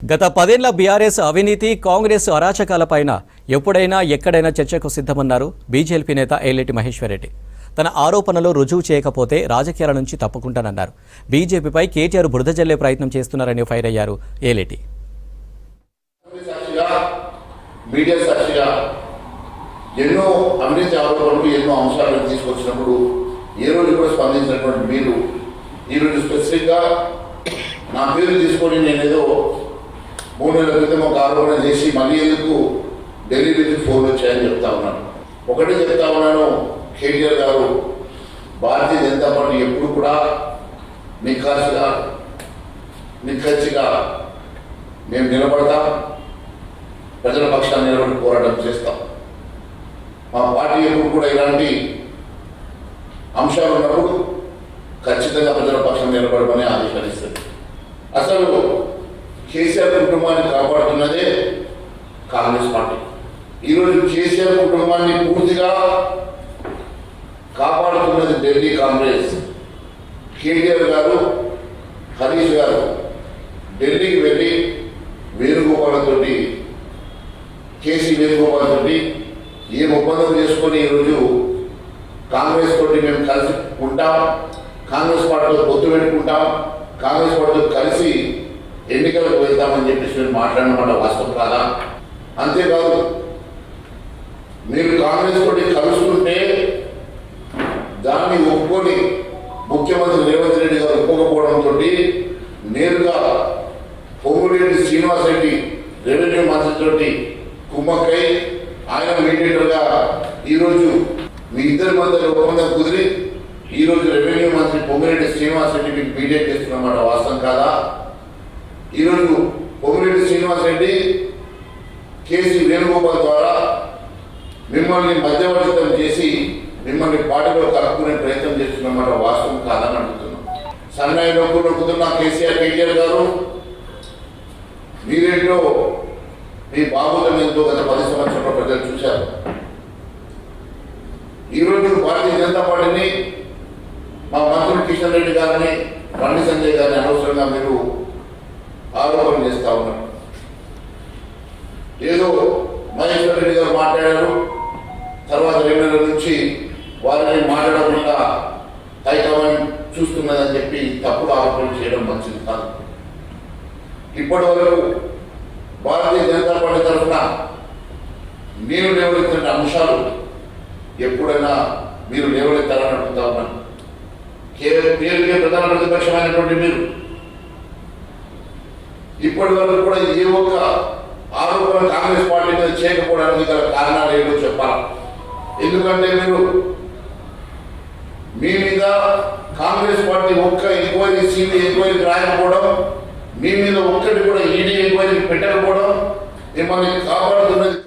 గత 10 ఏళ్ల బీఆర్ఎస్ అవినీతి కాంగ్రెస్ అరాచకాలపైన ఎప్పుడైనా ఎక్కడైనా చర్చకు సిద్ధమన్నారు బీజేపీ నేత ఏలేటి మహేశ్వర్ రెడ్డి. తన ఆరోపణలు రుజువు చేయకపోతే రాజకీయాల నుంచి తప్పుకుంటానన్నారు. బీజేపీపై కేటీఆర్ బురద జల్లే ప్రయత్నం చేస్తున్నారని ఫైర్ అయ్యారు ఏలేటి. ఎన్నో అవినీతి ఆరోపణలు ఎన్నో అంశాలను తీసుకొచ్చినప్పుడు ఏ రోజు కూడా స్పందించినటువంటి మీరు ఈరోజు స్పెసిఫిక్గా నా పేరు తీసుకొని నేనేదో 3 నెలల క్రితం ఒక ఆరోపణ చేసి మళ్ళీ ఎందుకు ఢిల్లీ నుంచి ఫోన్ వచ్చాయని చెప్తా ఉన్నాను. ఒకటే చెప్తా ఉన్నాను, కేటీఆర్ గారు భారతీయ జనతా పార్టీ ఎప్పుడు కూడా నిక్కచ్చిగా మేము నిలబడతాం, ప్రజల పక్షాన్ని నిలబడి పోరాటం చేస్తాం. మా పార్టీ ఎప్పుడు కూడా ఇలాంటి అంశాలు ఉన్నప్పుడు ఖచ్చితంగా ప్రజల పక్షం నిలబడమని ఆదేశాలిస్తుంది. అసలు కేసీఆర్ కుటుంబాన్ని కాపాడుతున్నదే కాంగ్రెస్ పార్టీ. ఈరోజు కేసీఆర్ కుటుంబాన్ని పూర్తిగా కాపాడుతున్నది ఢిల్లీ కాంగ్రెస్. కేటీఆర్ గారు, హరీష్ గారు ఢిల్లీకి వెళ్ళి కేసీ వేణుగోపాల్ ఏం ఒప్పందం చేసుకొని ఈరోజు కాంగ్రెస్ తోటి మేము కలిసి ఉంటాం, కాంగ్రెస్ పార్టీలో పొత్తు పెట్టుకుంటాం, కాంగ్రెస్ పార్టీతో కలిసి ఎన్నికలకు వెళ్తామని చెప్పేసి మేము మాట్లాడినమాట వాస్తవం కాదా? అంతేకాదు, మీరు కాంగ్రెస్ తోటి కలుసుకుంటే దాన్ని ఒప్పుకొని ముఖ్యమంత్రి రేవంత్ రెడ్డి గారు ఒప్పుకోకపోవడంతో నేరుగా పొంగులేటి శ్రీనివాస్ రెడ్డి రెవెన్యూ మంత్రితోటి కుమ్మక్కై ఆయన మీడియేటర్గా ఈరోజు మీ ఇద్దరి మధ్య ఒప్పందం కుదిరి ఈరోజు రెవెన్యూ మంత్రి పొంగులేటి శ్రీనివాస్ రెడ్డి మీకు మీడియేట్ చేస్తున్నమాట వాస్తవం కాదా? ఈరోజు పొంగులేటి శ్రీనివాస్ రెడ్డి కేసీ వేణుగోపాల్ ద్వారా మిమ్మల్ని మధ్యవర్తిత్వం చేసి మిమ్మల్ని పార్టీలో కలుపుకునే ప్రయత్నం చేస్తున్నమాట వాస్తవం కాదని అడుగుతున్నాం. సన్నాయి నొక్కుతున్న కేటీఆర్ గారు మీరేంటో మీ బాబుతం ఎంతో గత 10 సంవత్సరాల ప్రజలు చూశారు. ఈరోజు భారతీయ జనతా పార్టీని మా మంత్రులు కిషన్ రెడ్డి గారిని, బండి సంజయ్ గారిని అనవసరంగా మీరు ఆరోపణ చేస్తా ఉన్నారు. ఏదో మహేశ్వర్ రెడ్డి గారు మాట్లాడారు, తర్వాత 2 నెలల నుంచి వారిని మాట్లాడకుండా హైకమాండ్ చూస్తున్నదని చెప్పి తప్పుడు ఆరోపణలు చేయడం మంచిది కాదు. ఇప్పటి వరకు భారతీయ జనతా పార్టీ తరఫున మీరు లేవనెత్తిన అంశాలు ఎప్పుడైనా మీరు లేవనెత్తారని అడుగుతా ఉన్నాను. పేరుకే ప్రధాన ప్రతిపక్షమైనటువంటి మీరు ఇప్పటి వరకు కూడా ఏ ఒక్క ఆరోపణ కాంగ్రెస్ పార్టీ మీద చేయకపోవడానికి గల కారణాలు ఏదో చెప్పాలి. ఎందుకంటే మీ మీద కాంగ్రెస్ పార్టీ ఒక్క ఎంక్వైరీ సిబిఐ ఎంక్వైరీ రాయకపోవడం, మీ మీద ఒక్కటి కూడా ఈడీ ఎంక్వైరీ పెట్టకపోవడం మిమ్మల్ని కాపాడుతున్నది.